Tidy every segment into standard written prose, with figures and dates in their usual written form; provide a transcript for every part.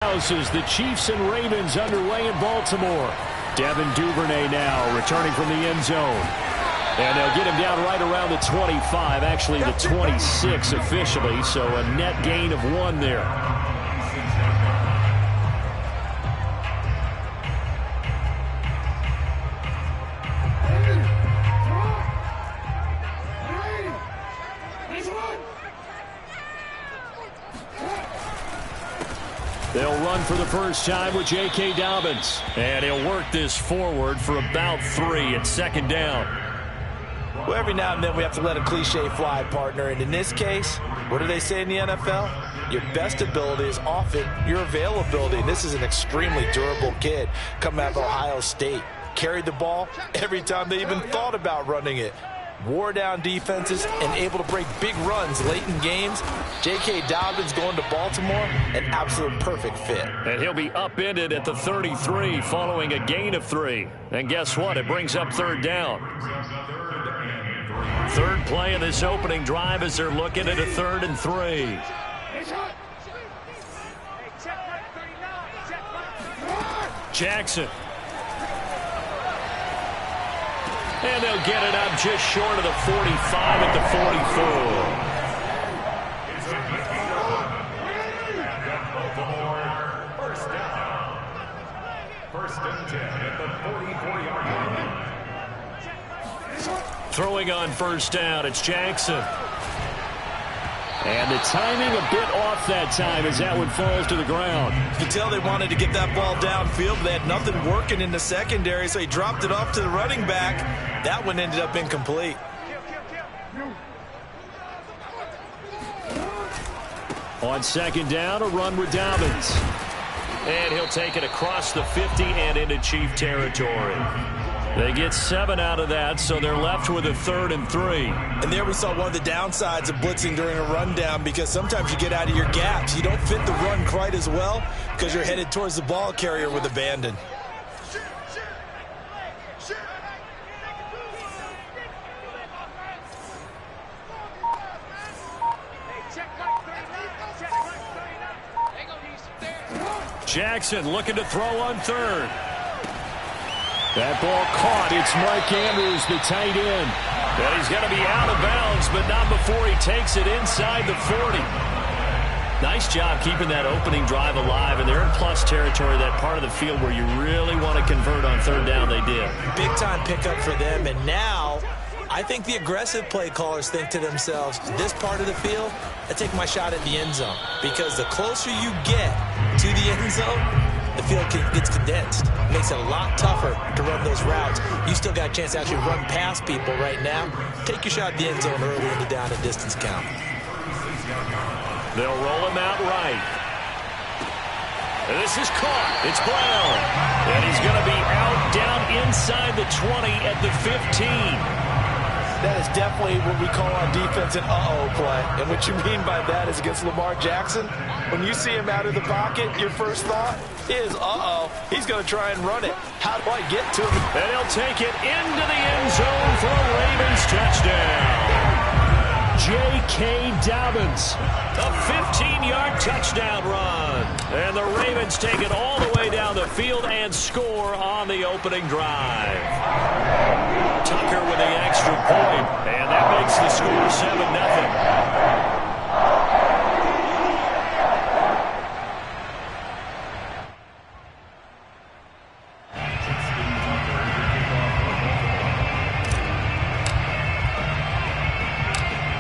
As the Chiefs and Ravens underway in Baltimore. Devin Duvernay now returning from the end zone. And they'll get him down right around the 25, actually the 26 officially, so a net gain of 1 there. They'll run for the first time with J.K. Dobbins. And he'll work this forward for about 3 at second down. Well, every now and then we have to let a cliche fly, partner. And in this case, what do they say in the NFL? Your best ability is often your availability. And this is an extremely durable kid coming out of Ohio State. Carried the ball every time they even thought about running it. Wore down defenses and able to break big runs late in games. J.K. Dobbins going to Baltimore, an absolute perfect fit. And he'll be upended at the 33 following a gain of 3. And guess what? It brings up third down. Third play of this opening drive as they're looking at a 3rd and 3. Jackson. And they'll get it up just short of the 45 at the 44. First and 10 at the 44-yard line. Throwing on first down, it's Jackson. And the timing a bit off that time as that one falls to the ground. You can tell they wanted to get that ball downfield, but they had nothing working in the secondary, so he dropped it off to the running back. That one ended up incomplete. On second down, a run with Dobbins. And he'll take it across the 50 and into Chief territory. They get 7 out of that, so they're left with a 3rd and 3. And there we saw one of the downsides of blitzing during a rundown, because sometimes you get out of your gaps. You don't fit the run quite as well because you're headed towards the ball carrier with abandon. Jackson looking to throw on 3rd. That ball caught. It's Mark Andrews, the tight end. And he's going to be out of bounds, but not before he takes it inside the 40. Nice job keeping that opening drive alive, and they're in plus territory, that part of the field where you really want to convert on 3rd down. They did. Big-time pickup for them, and now I think the aggressive play callers think to themselves, this part of the field, I take my shot at the end zone, because the closer you get to the end zone, the field gets condensed. It makes it a lot tougher to run those routes. You still got a chance to actually run past people right now. Take your shot at the end zone early in the down and distance count. They'll roll him out right. This is caught. It's Brown. And he's going to be out down inside the 20 at the 15. That is definitely what we call on defense an uh-oh play. And what you mean by that is against Lamar Jackson, when you see him out of the pocket, your first thought is, uh-oh, he's going to try and run it. How do I get to him? And he'll take it into the end zone for a Ravens touchdown. J.K. Dobbins, a 15-yard touchdown run. And the Ravens take it all the way down the field and score on the opening drive. Tucker with the extra point, and that makes the score 7-0.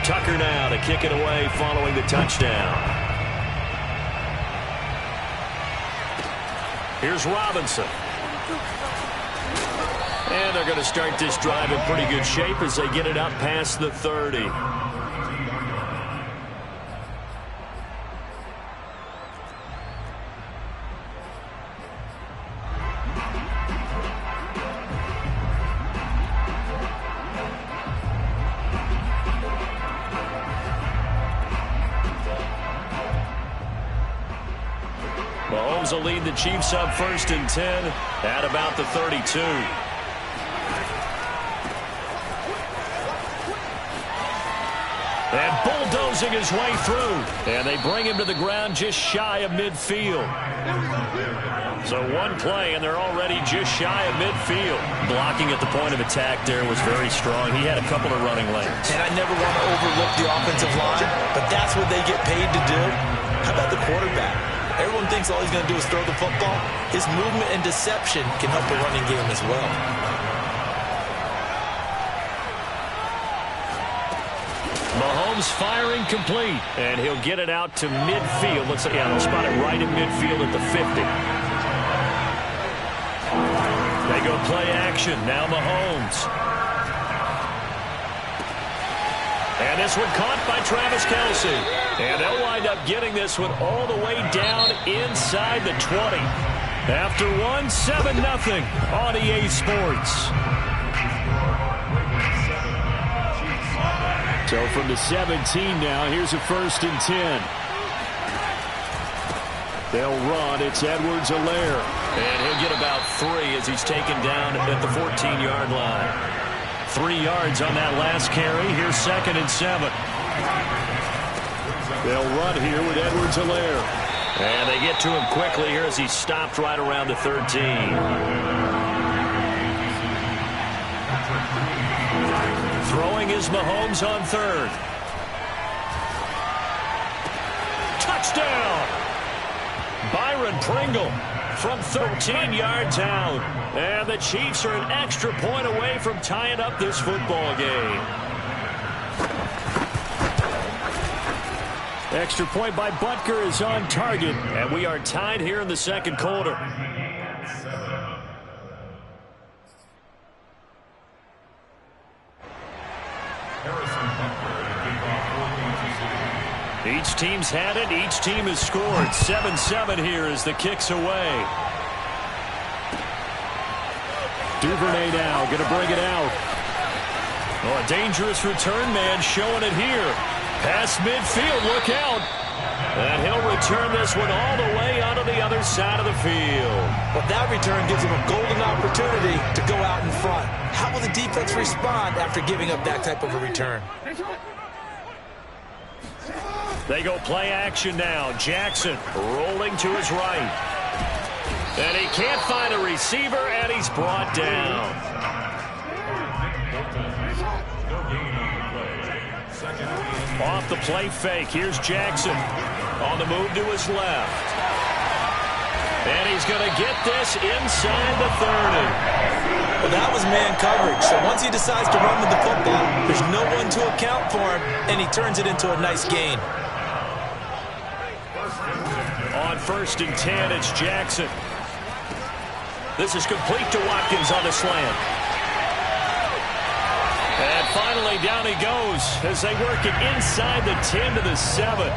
Tucker now to kick it away following the touchdown. Here's Robinson. And they're going to start this drive in pretty good shape as they get it up past the 30. Mahomes will lead the Chiefs up 1st and 10 at about the 32. And losing his way through. And they bring him to the ground just shy of midfield. So one play, and they're already just shy of midfield. Blocking at the point of attack there was very strong. He had a couple of running lanes. And I never want to overlook the offensive line, but that's what they get paid to do. How about the quarterback? Everyone thinks all he's going to do is throw the football. His movement and deception can help the running game as well. Mahomes firing complete, and he'll get it out to midfield. Looks like, yeah, they'll spot it right in midfield at the 50. They go play action. Now Mahomes. And this one caught by Travis Kelce. And they'll wind up getting this one all the way down inside the 20. After one, 7-0 on EA Sports. So from the 17 now, here's a 1st and 10. They'll run. It's Edwards-Helaire. And he'll get about 3 as he's taken down at the 14-yard line. 3 yards on that last carry. Here's 2nd and 7. They'll run here with Edwards-Helaire. And they get to him quickly here as he's stopped right around the 13. Throwing is Mahomes on 3rd. Touchdown! Byron Pringle from 13 yards out. And the Chiefs are an extra point away from tying up this football game. Extra point by Butker is on target. And we are tied here in the 2nd quarter. Each team's had it. Each team has scored. 7-7 here as the kick's away. Duvernay now going to bring it out. Oh, a dangerous return man showing it here. Past midfield. Look out. And he'll return this one all the way onto the other side of the field. Well, that return gives him a golden opportunity to go out in front. How will the defense respond after giving up that type of a return? They go play action now. Jackson rolling to his right. And he can't find a receiver, and he's brought down. Off the play fake. Here's Jackson on the move to his left. And he's going to get this inside the 30. Well, that was man coverage. So once he decides to run with the football, there's no one to account for him, and he turns it into a nice gain. On 1st and 10, it's Jackson. This is complete to Watkins on the slant. And finally, down he goes as they work it inside the 10 to the 7.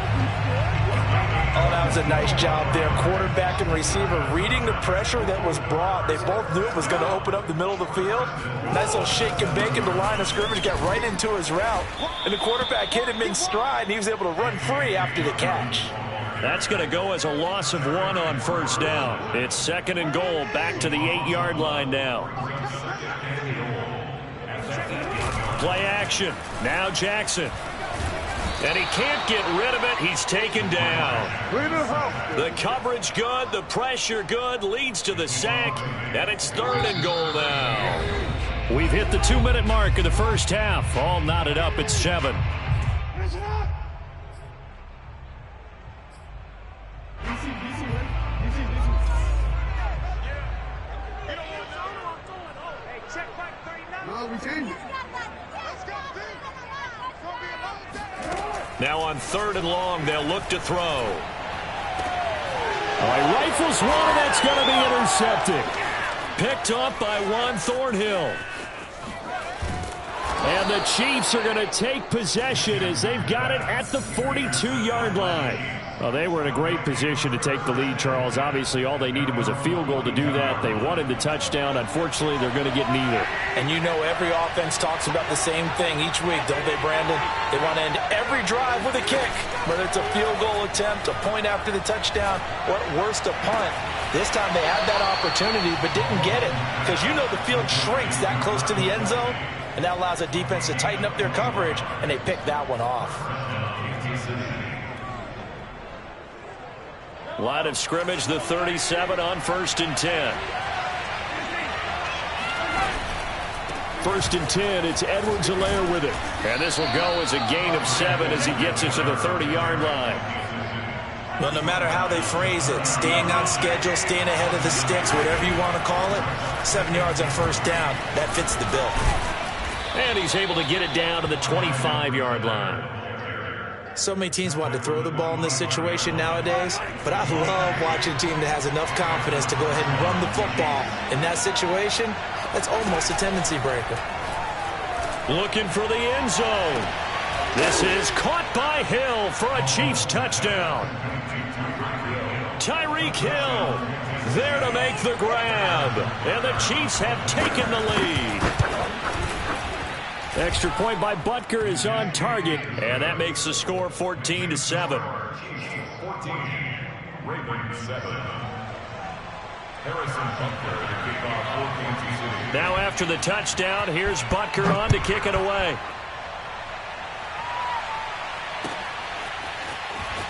Oh, that was a nice job there. Quarterback and receiver reading the pressure that was brought. They both knew it was going to open up the middle of the field. Nice little shake and bake in the line of scrimmage, got right into his route. And the quarterback hit him in stride, and he was able to run free after the catch. That's going to go as a loss of 1 on 1st down. It's 2nd and goal, back to the 8-yard line now. Play action. Now Jackson. And he can't get rid of it. He's taken down. The coverage good. The pressure good. Leads to the sack. And it's 3rd and goal now. We've hit the 2-minute mark of the first half. All knotted up at 7. Now on 3rd and long, they'll look to throw. He rifles one, and that's going to be intercepted. Picked up by Juan Thornhill. And the Chiefs are going to take possession as they've got it at the 42-yard line. Well, they were in a great position to take the lead, Charles. Obviously, all they needed was a field goal to do that. They wanted the touchdown. Unfortunately, they're going to get neither. And you know every offense talks about the same thing each week, don't they, Brandon? They want to end every drive with a kick, whether it's a field goal attempt, a point after the touchdown, or at worst, a punt. This time they had that opportunity but didn't get it because you know the field shrinks that close to the end zone, and that allows the defense to tighten up their coverage, and they pick that one off. Line of scrimmage, the 37 on 1st and 10. 1st and 10, it's Edwards-Helaire with it. And this will go as a gain of 7 as he gets it to the 30-yard line. Well, no matter how they phrase it, staying on schedule, staying ahead of the sticks, whatever you want to call it, 7 yards on 1st down, that fits the bill. And he's able to get it down to the 25-yard line. So many teams want to throw the ball in this situation nowadays, but I love watching a team that has enough confidence to go ahead and run the football. In that situation, that's almost a tendency breaker. Looking for the end zone. This is caught by Hill for a Chiefs touchdown. Tyreek Hill there to make the grab. And the Chiefs have taken the lead. Extra point by Butker is on target, and that makes the score 14-7. 14, Ravens 7. Harrison Butker to kick off for Kansas City. Now after the touchdown, here's Butker on to kick it away.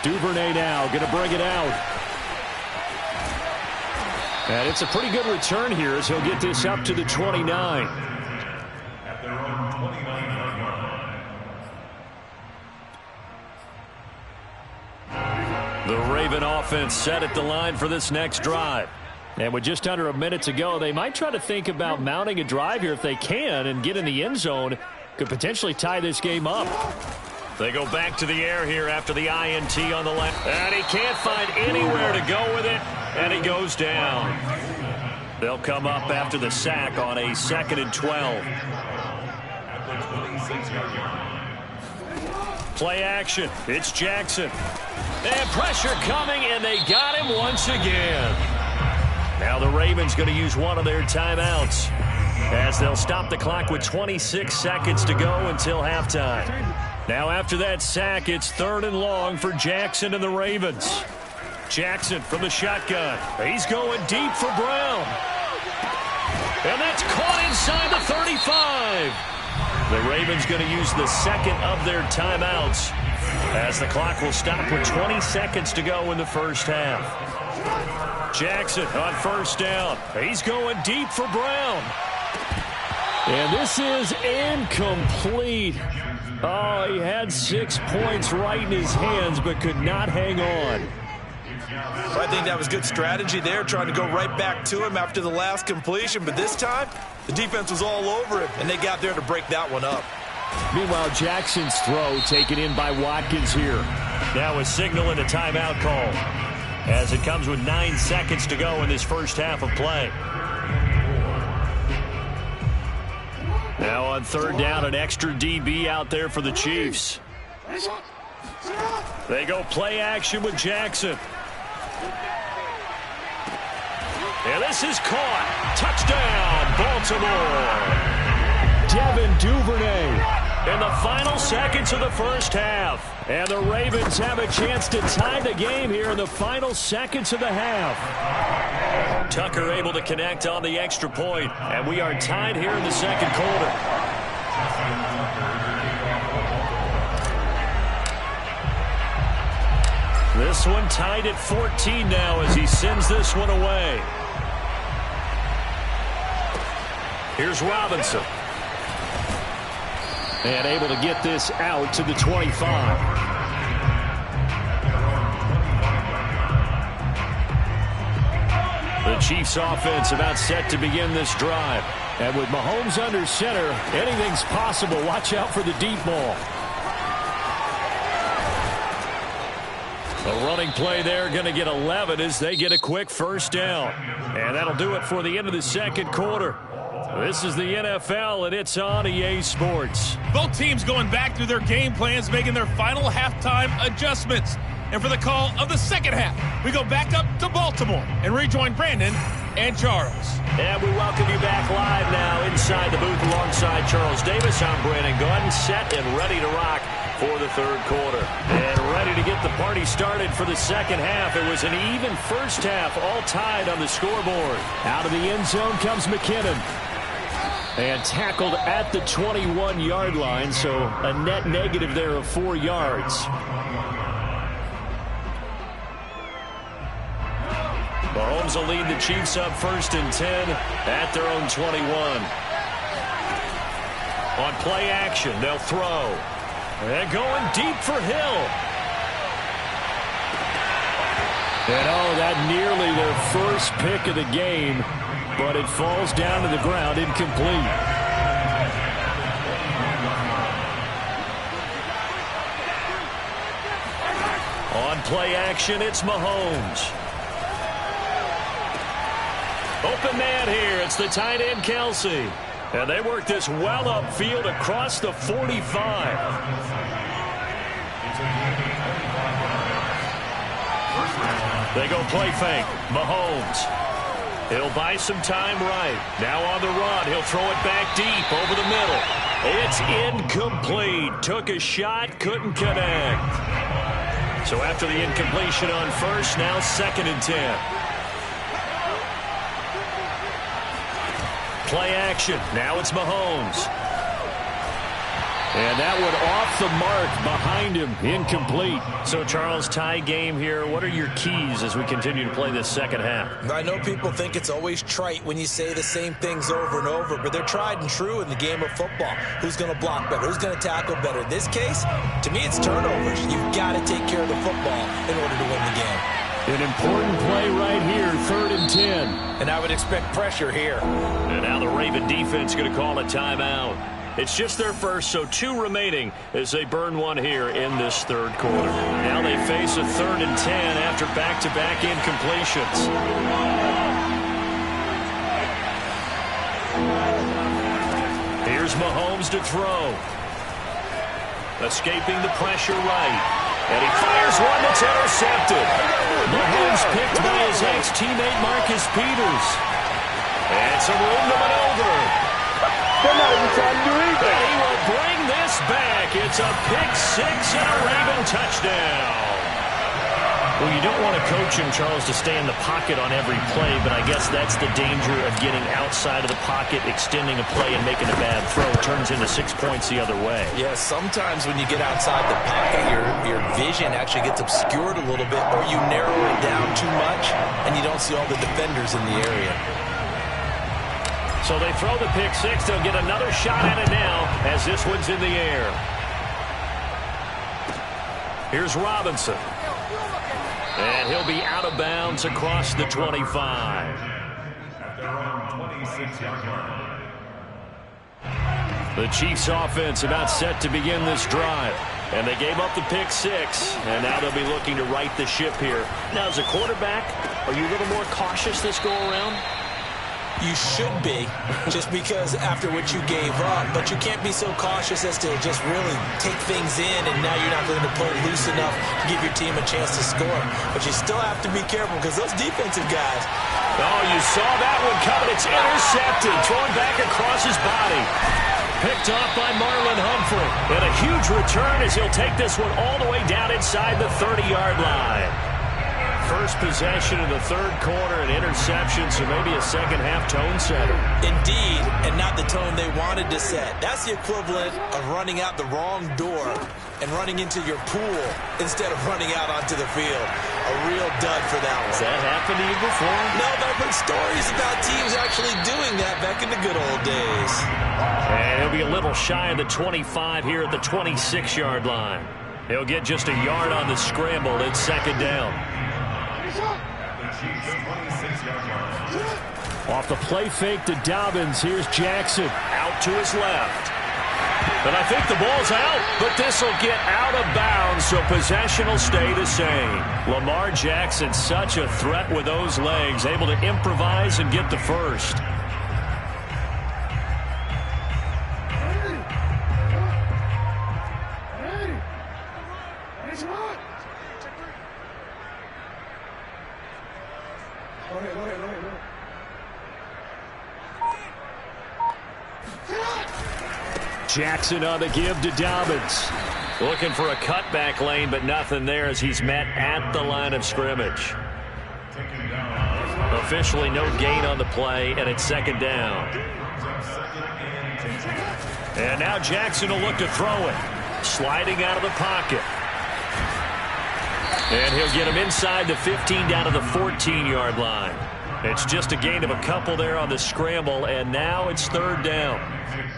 Duvernay now going to bring it out. And it's a pretty good return here as he'll get this up to the 29. At their own 29-yard line. The Raven offense set at the line for this next drive. And with just under a minute to go, they might try to think about mounting a drive here if they can and get in the end zone. Could potentially tie this game up. They go back to the air here after the INT on the left. And he can't find anywhere to go with it. And he goes down. They'll come up after the sack on a 2nd and 12. At the 26-yard line. Play action. It's Jackson. And pressure coming, and they got him once again. Now the Ravens going to use one of their timeouts as they'll stop the clock with 26 seconds to go until halftime. Now after that sack, it's 3rd and long for Jackson and the Ravens. Jackson from the shotgun. He's going deep for Brown. And that's caught inside the 35. The Ravens going to use the 2nd of their timeouts as the clock will stop with 20 seconds to go in the first half. Jackson on 1st down. He's going deep for Brown. And this is incomplete. Oh, he had 6 points right in his hands but could not hang on. I think that was good strategy there, trying to go right back to him after the last completion. But this time, the defense was all over him, and they got there to break that one up. Meanwhile, Jackson's throw taken in by Watkins here. Now a signal and a timeout call as it comes with 9 seconds to go in this first half of play. Now on 3rd down, an extra DB out there for the Chiefs. They go play action with Jackson. And this is caught. Touchdown, Baltimore. Devin Duvernay in the final seconds of the first half. And the Ravens have a chance to tie the game here in the final seconds of the half. Tucker able to connect on the extra point, and we are tied here in the 2nd quarter. This one tied at 14 now as he sends this one away. Here's Robinson. And able to get this out to the 25. The Chiefs offense about set to begin this drive. And with Mahomes under center, anything's possible. Watch out for the deep ball. A running play there, going to get 11 as they get a quick 1st down. And that'll do it for the end of the 2nd quarter. This is the NFL, and it's on EA Sports. Both teams going back through their game plans, making their final halftime adjustments. And for the call of the 2nd half, we go back up to Baltimore and rejoin Brandon and Charles. And we welcome you back live now inside the booth alongside Charles Davis. I'm Brandon Gaudin, set and ready to rock for the 3rd quarter. And ready to get the party started for the 2nd half. It was an even first half, all tied on the scoreboard. Out of the end zone comes McKinnon. And tackled at the 21-yard line, so a net negative there of 4 yards. Mahomes will lead the Chiefs up 1st and 10 at their own 21. On play action, they'll throw. And going deep for Hill. And that nearly their first pick of the game, but it falls down to the ground incomplete. On play action, it's Mahomes. Open man here. It's the tight end, Kelsey. And they work this well upfield across the 45. They go play fake. Mahomes. He'll buy some time right. Now on the run. He'll throw it back deep over the middle. It's incomplete. Took a shot, couldn't connect. So after the incompletion on first, now 2nd and 10. Play action. Now it's Mahomes. And that one off the mark behind him. Incomplete. So, Charles, tie game here. What are your keys as we continue to play this second half? I know people think it's always trite when you say the same things over and over, but they're tried and true in the game of football. Who's going to block better? Who's going to tackle better? In this case, to me, it's turnovers. You've got to take care of the football in order to win the game. An important play right here, 3rd and 10. And I would expect pressure here. And now the Raven defense going to call a timeout. It's just their first, so 2 remaining as they burn one here in this 3rd quarter. Now they face a 3rd and 10 after back-to-back incompletions. Here's Mahomes to throw. Escaping the pressure right. And he fires one that's intercepted. Mahomes picked by his ex-teammate Marcus Peters. And some room to maneuver. They're not even trying to do anything. And he will bring this back. It's a pick 6 and a Raven touchdown. Well, you don't want to coach him, Charles, to stay in the pocket on every play, but I guess that's the danger of getting outside of the pocket, extending a play, and making a bad throw. It turns into 6 points the other way. Yeah, sometimes when you get outside the pocket, your vision actually gets obscured a little bit, or you narrow it down too much, and you don't see all the defenders in the area. So they throw the pick 6. They'll get another shot at it now as this one's in the air. Here's Robinson. And he'll be out of bounds across the 25. At their own 26-yard line. The Chiefs offense about set to begin this drive. And they gave up the pick 6. And now they'll be looking to right the ship here. Now, as a quarterback, are you a little more cautious this go around? You should be, just because after what you gave up, but you can't be so cautious as to just really take things in, and now you're not going to play loose enough to give your team a chance to score. But you still have to be careful because those defensive guys. Oh, you saw that one coming. It's intercepted, thrown back across his body. Picked off by Marlon Humphrey. And a huge return as he'll take this one all the way down inside the 30-yard line. First possession of the 3rd quarter, an interception, so maybe a second-half tone setter. Indeed, and not the tone they wanted to set. That's the equivalent of running out the wrong door and running into your pool instead of running out onto the field. A real dud for that one. Has that happened to you before? No, but I've heard stories about teams actually doing that back in the good old days. And he'll be a little shy of the 25 here at the 26-yard line. He'll get just a yard on the scramble. It's 2nd down. Off the play fake to Dobbins. Here's Jackson out to his left. And I think the ball's out, but this will get out of bounds, so possession will stay the same. Lamar Jackson, such a threat with those legs, able to improvise and get the first. Jackson on the give to Dobbins. Looking for a cutback lane, but nothing there as he's met at the line of scrimmage. Officially no gain on the play, and it's 2nd down. And now Jackson will look to throw it. Sliding out of the pocket. And he'll get him inside the 15 down to the 14-yard line. It's just a gain of a couple there on the scramble, and now it's third down.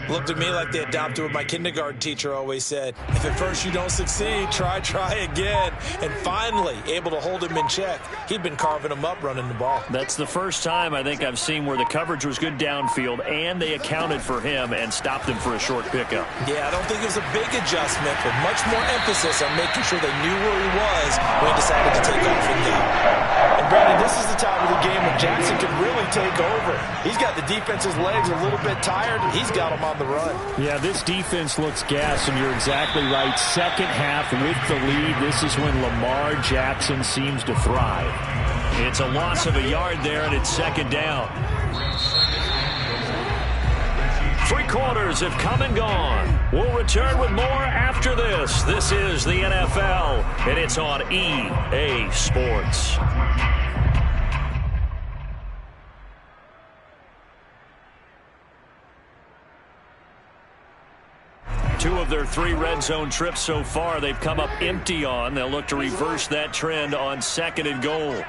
Looked at me like they adopted what my kindergarten teacher always said. If at first you don't succeed, try again. And finally, able to hold him in check. He'd been carving him up running the ball. That's the first time I think I've seen where the coverage was good downfield, and they accounted for him and stopped him for a short pickup. Yeah, I don't think it was a big adjustment, but much more emphasis on making sure they knew where he was when he decided to take off and go. And Brandon, this is the time of the game when Jackson can really take over. He's got the defense's legs a little bit tired. He's got them on the run. Yeah, this defense looks gassed, and you're exactly right. Second half with the lead, this is when Lamar Jackson seems to thrive. It's a loss of a yard there, and it's second down. 3 quarters have come and gone. We'll return with more after this. This is the NFL, and it's on EA Sports. Two of their 3 red zone trips so far, they've come up empty on. They'll look to reverse that trend on 2nd and goal.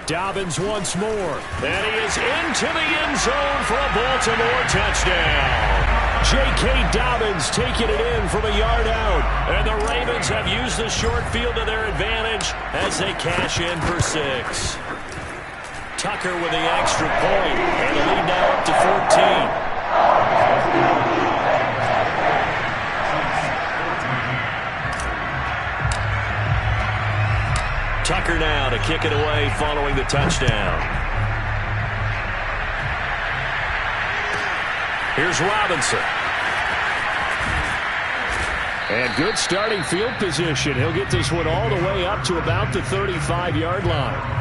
Dobbins once more. And he is into the end zone for a Baltimore touchdown. J.K. Dobbins taking it in from a yard out. And the Ravens have used the short field to their advantage as they cash in for 6. Tucker with the extra point, and the lead now up to 14. Tucker now to kick it away following the touchdown. Here's Robinson. And good starting field position. He'll get this one all the way up to about the 35-yard line.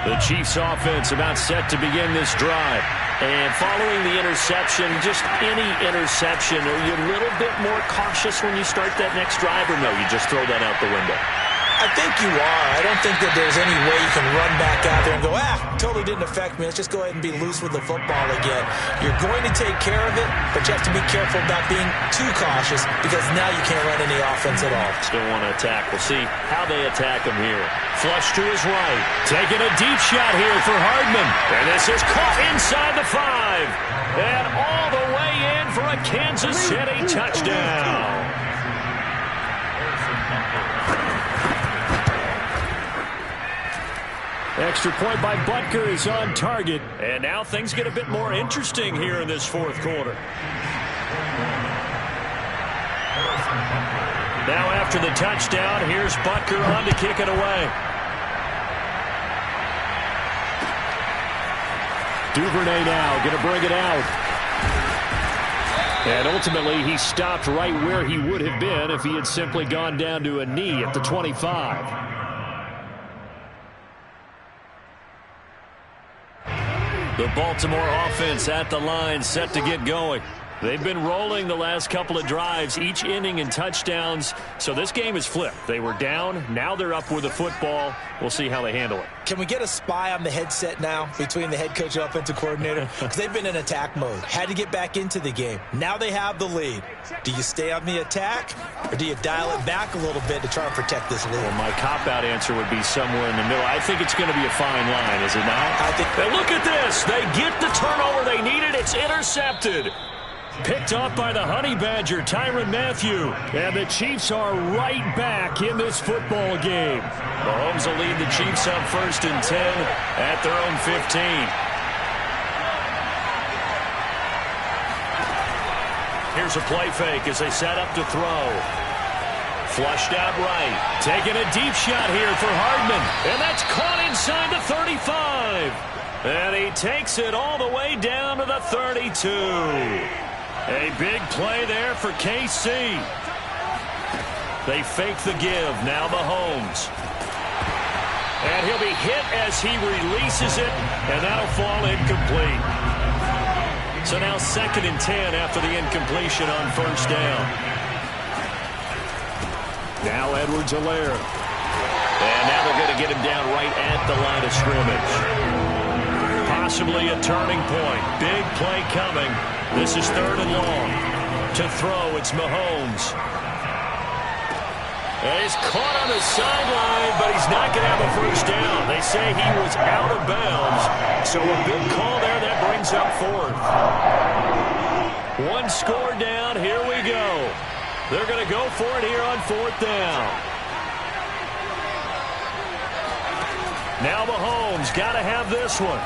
The Chiefs offense about set to begin this drive. And following the interception, just any interception, are you a little bit more cautious when you start that next drive, or no, you just throw that out the window? I think you are. I don't think that there's any way you can run back out there and go, totally didn't affect me. Let's just go ahead and be loose with the football again. You're going to take care of it, but you have to be careful about being too cautious because now you can't run any offense at all. Still want to attack. We'll see how they attack him here. Flush to his right. Taking a deep shot here for Hardman. And this is caught inside the 5. And all the way in for a Kansas City touchdown. Extra point by Butker is on target. And now things get a bit more interesting here in this 4th quarter. Now after the touchdown, here's Butker on to kick it away. Duvernay now going to bring it out. And ultimately he stopped right where he would have been if he had simply gone down to a knee at the 25. The Baltimore offense at the line, set to get going. They've been rolling the last couple of drives, each inning in touchdowns. So this game is flipped. They were down. Now they're up with the football. We'll see how they handle it. Can we get a spy on the headset now between the head coach and offensive coordinator? Because they've been in attack mode. Had to get back into the game. Now they have the lead. Do you stay on the attack, or do you dial it back a little bit to try and protect this lead? Well, my cop-out answer would be somewhere in the middle. I think it's going to be a fine line, is it not? I think. And look at this. They get the turnover they needed. It's intercepted. Picked off by the Honey Badger, Tyrann Mathieu. And the Chiefs are right back in this football game. Mahomes will lead the Chiefs up 1st and 10 at their own 15. Here's a play fake as they set up to throw. Flushed out right. Taking a deep shot here for Hardman. And that's caught inside the 35. And he takes it all the way down to the 32. A big play there for KC. They fake the give. Now Mahomes. And he'll be hit as he releases it. And that'll fall incomplete. So now 2nd and 10 after the incompletion on 1st down. Now Edwards-Helaire. And now they're going to get him down right at the line of scrimmage. Possibly a turning point. Big play coming. This is 3rd and long. To throw, it's Mahomes. And he's caught on the sideline, but he's not going to have a first down. They say he was out of bounds. So a big call there that brings up 4th. 1 score down. Here we go. They're going to go for it here on 4th down. Now Mahomes got to have this one.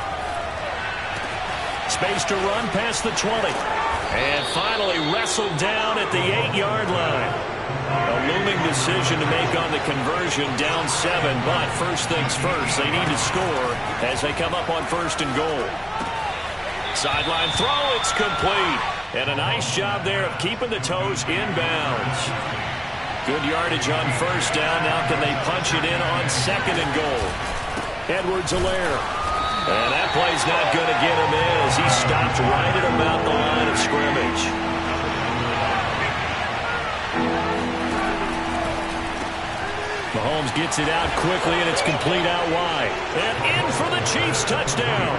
Space to run past the 20. And finally wrestled down at the 8-yard line. A looming decision to make on the conversion, down 7. But first things first, they need to score as they come up on 1st and goal. Sideline throw, it's complete. And a nice job there of keeping the toes inbounds. Good yardage on 1st down. Now can they punch it in on 2nd and goal? Edwards-Helaire. And that play's not going to get him in as he stopped right at about the line of scrimmage. Mahomes gets it out quickly, and it's complete out wide. And in for the Chiefs touchdown.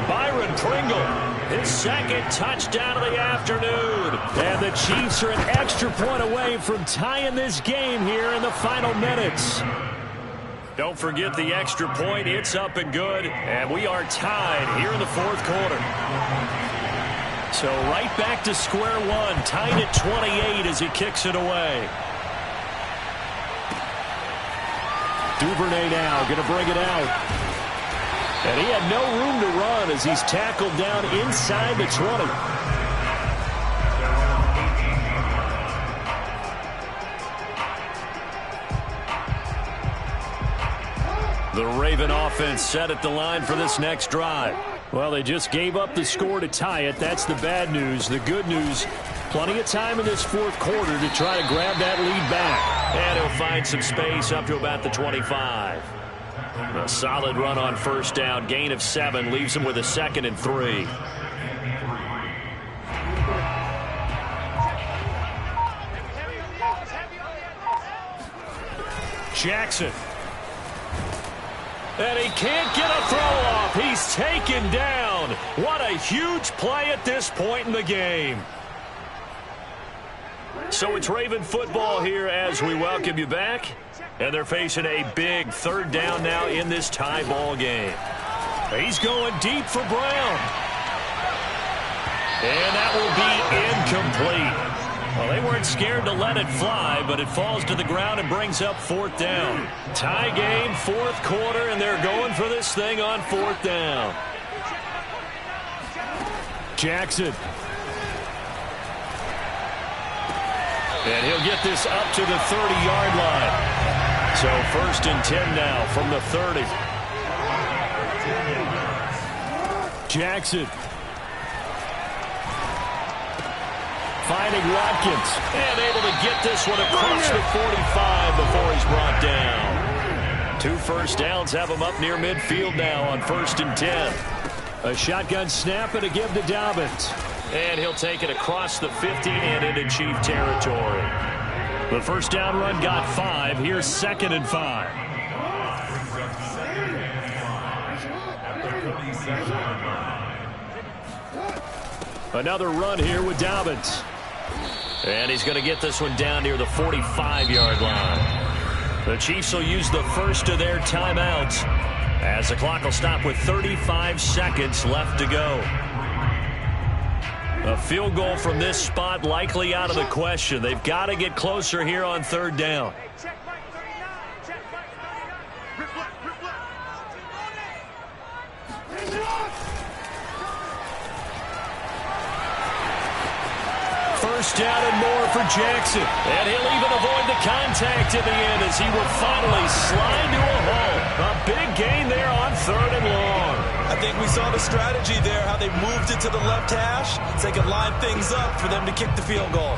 Byron Pringle, his 2nd touchdown of the afternoon. And the Chiefs are an extra point away from tying this game here in the final minutes. Don't forget the extra point. It's up and good. And we are tied here in the 4th quarter. So right back to square one. Tied at 28 as he kicks it away. Duvernay now going to bring it out. And he had no room to run as he's tackled down inside the 20. The Raven offense set at the line for this next drive. Well, they just gave up the score to tie it. That's the bad news. The good news, plenty of time in this 4th quarter to try to grab that lead back. And he'll find some space up to about the 25. A solid run on 1st down. Gain of 7 leaves him with a 2nd and 3. Jackson. And he can't get a throw off. He's taken down. What a huge play at this point in the game. So it's Raven football here as we welcome you back. And they're facing a big 3rd down now in this tie ball game. He's going deep for Brown. And that will be incomplete. Well, they weren't scared to let it fly, but it falls to the ground and brings up 4th down. Tie game, 4th quarter, and they're going for this thing on 4th down. Jackson. And he'll get this up to the 30-yard line. So 1st and 10 now from the 30. Jackson. Finding Watkins. And able to get this one across the 45 before he's brought down. 2 first downs have him up near midfield now on 1st and 10. A shotgun snap and a give to Dobbins. And he'll take it across the 50 and into Chief territory. The 1st down run got 5. Here's 2nd and 5. Another run here with Dobbins. And he's going to get this one down near the 45-yard line. The Chiefs will use the first of their timeouts as the clock will stop with 35 seconds left to go. A field goal from this spot likely out of the question. They've got to get closer here on 3rd down. First down and more for Jackson. And he'll even avoid the contact in the end as he will finally slide to a halt. A big gain there on 3rd and long. I think we saw the strategy there, how they moved it to the left hash so they could line things up for them to kick the field goal.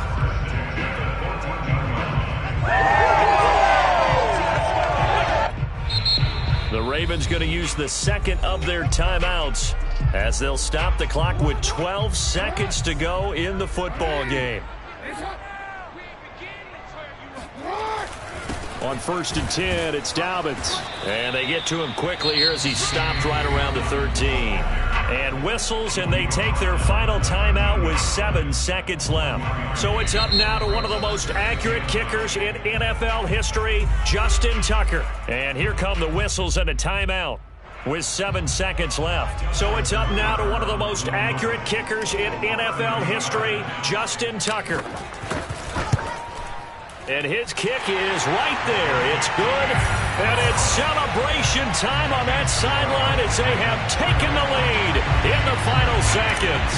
The Ravens going to use the 2nd of their timeouts as they'll stop the clock with 12 seconds to go in the football game. On On 1st and 10, it's Dobbins. And they get to him quickly here as he stopped right around the 13. And whistles, and they take their final timeout with 7 seconds left. So it's up now to one of the most accurate kickers in NFL history, Justin Tucker. And here come the whistles and a timeout with 7 seconds left. So it's up now to one of the most accurate kickers in NFL history, Justin Tucker. And his kick is right there. It's good. And it's celebration time on that sideline as they have taken the lead in the final seconds.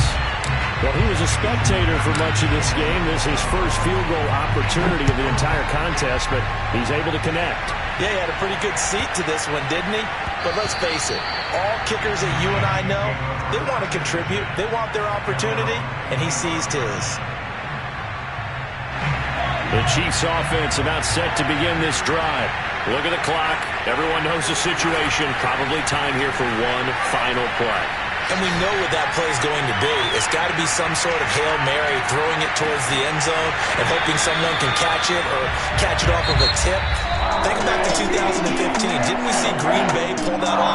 Well, he was a spectator for much of this game. This is his first field goal opportunity of the entire contest, but he's able to connect. Yeah, he had a pretty good seat to this one, didn't he? But let's face it, all kickers that you and I know, they want to contribute. They want their opportunity, and he seized his. The Chiefs offense about set to begin this drive. Look at the clock. Everyone knows the situation. Probably time here for one final play. And we know what that play is going to be. It's got to be some sort of Hail Mary, throwing it towards the end zone and hoping someone can catch it or catch it off of a tip. Think back to 2015. Didn't we see Green Bay pull that off